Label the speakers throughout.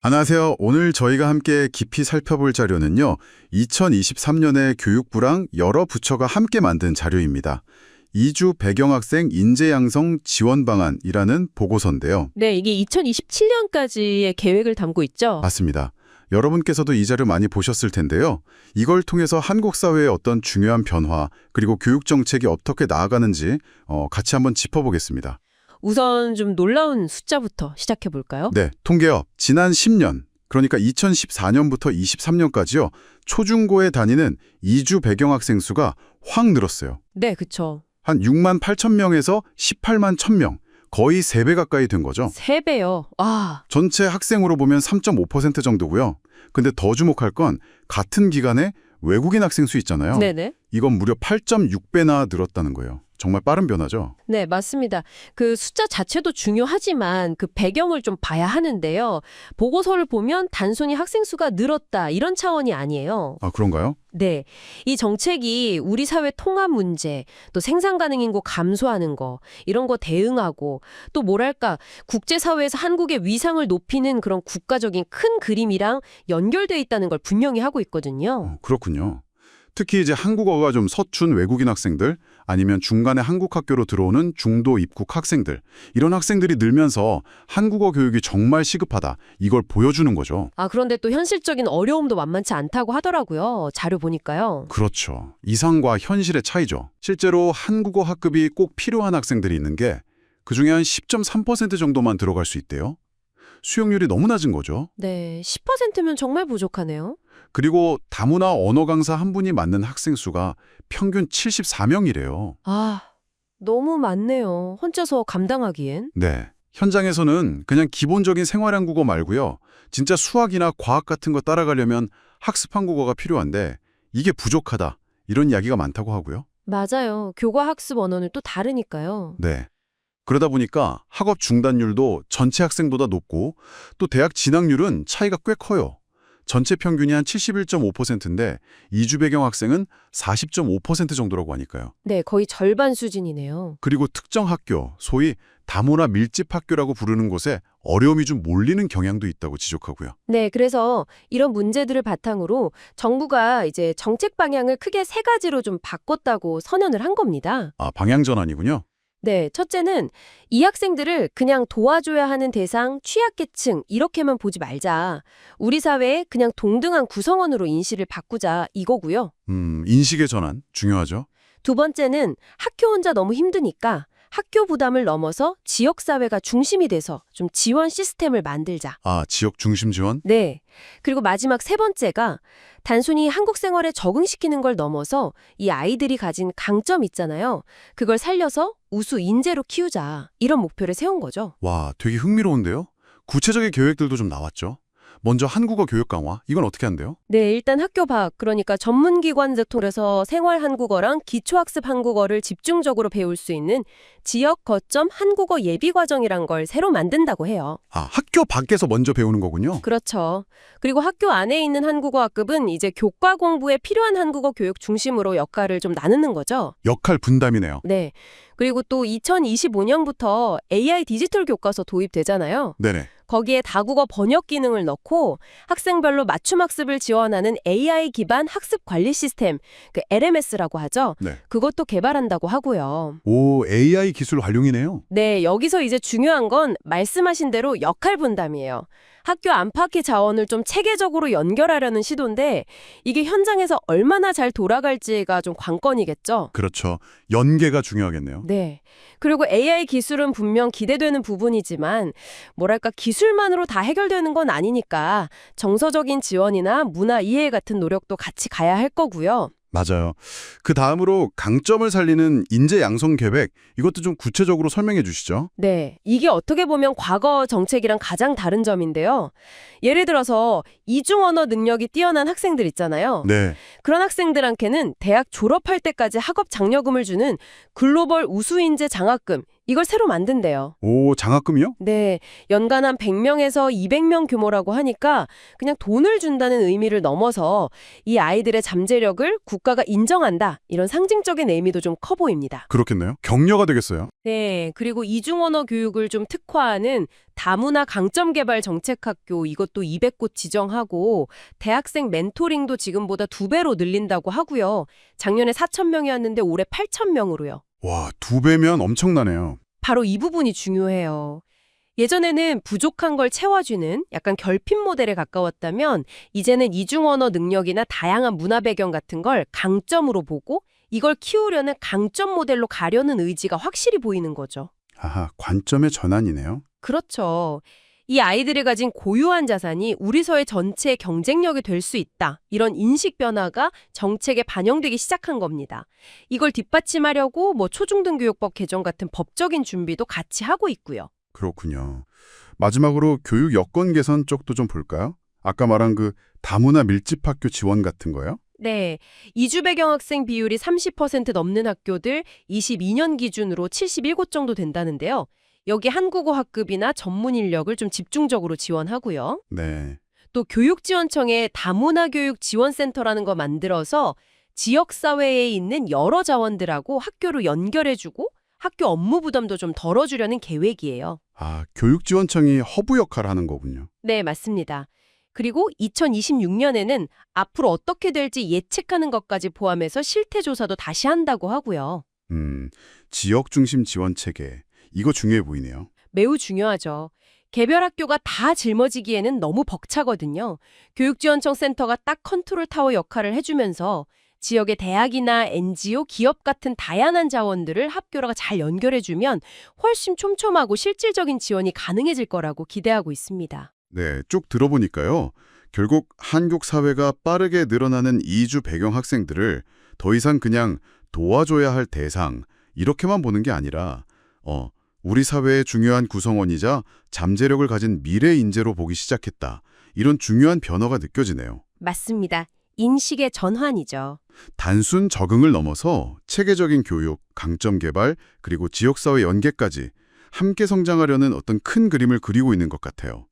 Speaker 1: 안녕하세요. 오늘 저희가 함께 깊이 살펴볼 자료는요. 2023년에 교육부랑 여러 부처가 함께 만든 자료입니다. 이주 배경학생 인재 양성 지원 방안이라는 보고서인데요.
Speaker 2: 네, 이게 2027년까지의 계획을 담고 있죠.
Speaker 1: 맞습니다. 여러분께서도 이 자료 많이 보셨을 텐데요. 이걸 통해서 한국 사회의 어떤 중요한 변화, 그리고 교육 정책이 어떻게 나아가는지 같이 한번 짚어보겠습니다.
Speaker 2: 우선 좀 놀라운 숫자부터 시작해 볼까요?
Speaker 1: 네, 통계요. 지난 10년, 그러니까 2014년부터 23년까지요. 초중고에 다니는 이주 배경학생 수가 확 늘었어요.
Speaker 2: 네, 그쵸.
Speaker 1: 한 6만 8천 명에서 18만 1천 명, 거의 3배 가까이 된 거죠.
Speaker 2: 3배요. 와,
Speaker 1: 전체 학생으로 보면 3.5% 정도고요. 근데 더 주목할 건 같은 기간에 외국인 학생 수 있잖아요.
Speaker 2: 네네.
Speaker 1: 이건 무려 8.6배나 늘었다는 거예요. 정말 빠른 변화죠.
Speaker 2: 네, 맞습니다. 그 숫자 자체도 중요하지만 그 배경을 좀 봐야 하는데요. 보고서를 보면 단순히 학생 수가 늘었다 이런 차원이 아니에요.
Speaker 1: 아, 그런가요?
Speaker 2: 네, 이 정책이 우리 사회 통합 문제, 또 생산 가능 인구 감소하는 거, 이런 거 대응하고 또 뭐랄까 국제사회에서 한국의 위상을 높이는 그런 국가적인 큰 그림이랑 연결돼 있다는 걸 분명히 하고 있거든요.
Speaker 1: 그렇군요. 특히 이제 한국어가 좀 서툰 외국인 학생들, 아니면 중간에 한국 학교로 들어오는 중도 입국 학생들, 이런 학생들이 늘면서 한국어 교육이 정말 시급하다, 이걸 보여주는 거죠.
Speaker 2: 아, 그런데 또 현실적인 어려움도 만만치 않다고 하더라고요. 자료 보니까요.
Speaker 1: 그렇죠. 이상과 현실의 차이죠. 실제로 한국어 학급이 꼭 필요한 학생들이 있는 게 그중에 한 10.3% 정도만 들어갈 수 있대요. 수용률이 너무 낮은 거죠.
Speaker 2: 네, 10%면 정말 부족하네요.
Speaker 1: 그리고 다문화 언어 강사 한 분이 맡는 학생 수가 평균 74명이래요.
Speaker 2: 아, 너무 많네요. 혼자서 감당하기엔.
Speaker 1: 네. 현장에서는 그냥 기본적인 생활 한국어 말고요. 진짜 수학이나 과학 같은 거 따라가려면 학습 한국어가 필요한데 이게 부족하다. 이런 이야기가 많다고 하고요.
Speaker 2: 맞아요. 교과 학습 언어는 또 다르니까요.
Speaker 1: 네. 그러다 보니까 학업 중단율도 전체 학생보다 높고 또 대학 진학률은 차이가 꽤 커요. 전체 평균이 한 71.5%인데 이주 배경 학생은 40.5% 정도라고 하니까요.
Speaker 2: 네, 거의 절반 수준이네요.
Speaker 1: 그리고 특정 학교, 소위 다문화 밀집 학교라고 부르는 곳에 어려움이 좀 몰리는 경향도 있다고 지적하고요.
Speaker 2: 네, 그래서 이런 문제들을 바탕으로 정부가 이제 정책 방향을 크게 세 가지로 좀 바꿨다고 선언을 한 겁니다.
Speaker 1: 아, 방향 전환이군요.
Speaker 2: 네, 첫째는 이 학생들을 그냥 도와줘야 하는 대상, 취약계층 이렇게만 보지 말자. 우리 사회에 그냥 동등한 구성원으로 인식을 바꾸자 이거고요.
Speaker 1: 인식의 전환 중요하죠.
Speaker 2: 두 번째는 학교 혼자 너무 힘드니까 학교 부담을 넘어서 지역사회가 중심이 돼서 좀 지원 시스템을 만들자.
Speaker 1: 아, 지역 중심 지원?
Speaker 2: 네. 그리고 마지막 세 번째가 단순히 한국 생활에 적응시키는 걸 넘어서 이 아이들이 가진 강점 있잖아요. 그걸 살려서 우수 인재로 키우자. 이런 목표를 세운 거죠.
Speaker 1: 와, 되게 흥미로운데요? 구체적인 계획들도 좀 나왔죠. 먼저 한국어 교육 강화, 이건 어떻게 한대요?
Speaker 2: 네, 일단 학교 밖, 그러니까 전문기관들 통해서 생활 한국어랑 기초학습 한국어를 집중적으로 배울 수 있는 지역 거점 한국어 예비과정이란 걸 새로 만든다고 해요.
Speaker 1: 아, 학교 밖에서 먼저 배우는 거군요.
Speaker 2: 그렇죠. 그리고 학교 안에 있는 한국어 학급은 이제 교과 공부에 필요한 한국어 교육 중심으로 역할을 좀 나누는 거죠.
Speaker 1: 역할 분담이네요.
Speaker 2: 네. 그리고 또 2025년부터 AI 디지털 교과서 도입되잖아요.
Speaker 1: 네네.
Speaker 2: 거기에 다국어 번역 기능을 넣고 학생별로 맞춤 학습을 지원하는 AI 기반 학습 관리 시스템, 그 LMS라고 하죠.
Speaker 1: 네.
Speaker 2: 그것도 개발한다고 하고요.
Speaker 1: 오, AI 기술 활용이네요.
Speaker 2: 네, 여기서 이제 중요한 건 말씀하신 대로 역할 분담이에요. 학교 안팎의 자원을 좀 체계적으로 연결하려는 시도인데 이게 현장에서 얼마나 잘 돌아갈지가 좀 관건이겠죠.
Speaker 1: 그렇죠. 연계가 중요하겠네요.
Speaker 2: 네. 그리고 AI 기술은 분명 기대되는 부분이지만 뭐랄까 기술만으로 다 해결되는 건 아니니까 정서적인 지원이나 문화 이해 같은 노력도 같이 가야 할 거고요.
Speaker 1: 맞아요. 그 다음으로 강점을 살리는 인재 양성 계획, 이것도 좀 구체적으로 설명해 주시죠.
Speaker 2: 네, 이게 어떻게 보면 과거 정책이랑 가장 다른 점인데요. 예를 들어서 이중 언어 능력이 뛰어난 학생들 있잖아요.
Speaker 1: 네.
Speaker 2: 그런 학생들한테는 대학 졸업할 때까지 학업 장려금을 주는 글로벌 우수 인재 장학금, 이걸 새로 만든대요.
Speaker 1: 오, 장학금이요?
Speaker 2: 네, 연간 한 100명에서 200명 규모라고 하니까 그냥 돈을 준다는 의미를 넘어서 이 아이들의 잠재력을 국가가 인정한다. 이런 상징적인 의미도 좀 커 보입니다.
Speaker 1: 그렇겠네요. 격려가 되겠어요.
Speaker 2: 네, 그리고 이중언어 교육을 좀 특화하는 다문화 강점 개발 정책학교 이것도 200곳 지정하고 대학생 멘토링도 지금보다 2배로 늘린다고 하고요. 작년에 4,000명이었는데 올해 8,000명으로요.
Speaker 1: 와, 2배면 엄청나네요.
Speaker 2: 바로 이 부분이 중요해요. 예전에는 부족한 걸 채워주는 약간 결핍 모델에 가까웠다면 이제는 이중언어 능력이나 다양한 문화 배경 같은 걸 강점으로 보고 이걸 키우려는 강점 모델로 가려는 의지가 확실히 보이는 거죠.
Speaker 1: 아하, 관점의 전환이네요.
Speaker 2: 그렇죠. 이 아이들이 가진 고유한 자산이 우리 사회 전체의 경쟁력이 될 수 있다. 이런 인식 변화가 정책에 반영되기 시작한 겁니다. 이걸 뒷받침하려고 초중등교육법 개정 같은 법적인 준비도 같이 하고 있고요.
Speaker 1: 그렇군요. 마지막으로 교육 여건 개선 쪽도 좀 볼까요? 아까 말한 그 다문화 밀집학교 지원 같은 거요?
Speaker 2: 네, 이주 배경 학생 비율이 30% 넘는 학교들 22년 기준으로 71곳 정도 된다는데요. 여기 한국어 학급이나 전문 인력을 좀 집중적으로 지원하고요.
Speaker 1: 네.
Speaker 2: 또 교육지원청에 다문화 교육 지원센터라는 거 만들어서 지역사회에 있는 여러 자원들하고 학교로 연결해주고 학교 업무 부담도 좀 덜어주려는 계획이에요.
Speaker 1: 아, 교육지원청이 허브 역할을 하는 거군요.
Speaker 2: 네, 맞습니다. 그리고 2026년에는 앞으로 어떻게 될지 예측하는 것까지 포함해서 실태조사도 다시 한다고 하고요.
Speaker 1: 지역 중심 지원 체계. 이거 중요해 보이네요.
Speaker 2: 매우 중요하죠. 개별 학교가 다 짊어지기에는 너무 벅차거든요. 교육지원청 센터가 딱 컨트롤 타워 역할을 해주면서 지역의 대학이나 NGO, 기업 같은 다양한 자원들을 학교랑 잘 연결해주면 훨씬 촘촘하고 실질적인 지원이 가능해질 거라고 기대하고 있습니다.
Speaker 1: 네, 쭉 들어보니까요. 결국 한국 사회가 빠르게 늘어나는 이주 배경 학생들을 더 이상 그냥 도와줘야 할 대상, 이렇게만 보는 게 아니라 우리 사회의 중요한 구성원이자 잠재력을 가진 미래 인재로 보기 시작했다. 이런 중요한 변화가 느껴지네요.
Speaker 2: 맞습니다. 인식의 전환이죠.
Speaker 1: 단순 적응을 넘어서 체계적인 교육, 강점 개발, 그리고 지역사회 연계까지 함께 성장하려는 어떤 큰 그림을 그리고 있는 것 같아요.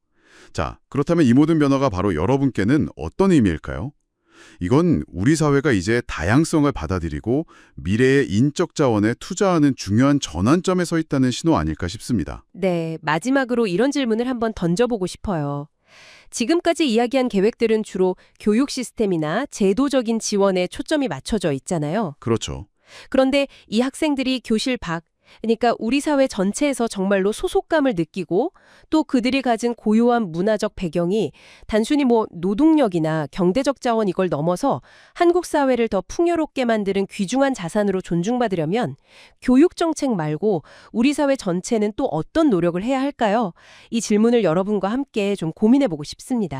Speaker 1: 자, 그렇다면 이 모든 변화가 바로 여러분께는 어떤 의미일까요? 이건 우리 사회가 이제 다양성을 받아들이고 미래의 인적 자원에 투자하는 중요한 전환점에 서 있다는 신호 아닐까 싶습니다.
Speaker 2: 네, 마지막으로 이런 질문을 한번 던져보고 싶어요. 지금까지 이야기한 계획들은 주로 교육 시스템이나 제도적인 지원에 초점이 맞춰져 있잖아요.
Speaker 1: 그렇죠.
Speaker 2: 그런데 이 학생들이 교실 밖, 그러니까 우리 사회 전체에서 정말로 소속감을 느끼고 또 그들이 가진 고유한 문화적 배경이 단순히 노동력이나 경제적 자원 이걸 넘어서 한국 사회를 더 풍요롭게 만드는 귀중한 자산으로 존중받으려면 교육 정책 말고 우리 사회 전체는 또 어떤 노력을 해야 할까요? 이 질문을 여러분과 함께 좀 고민해보고 싶습니다.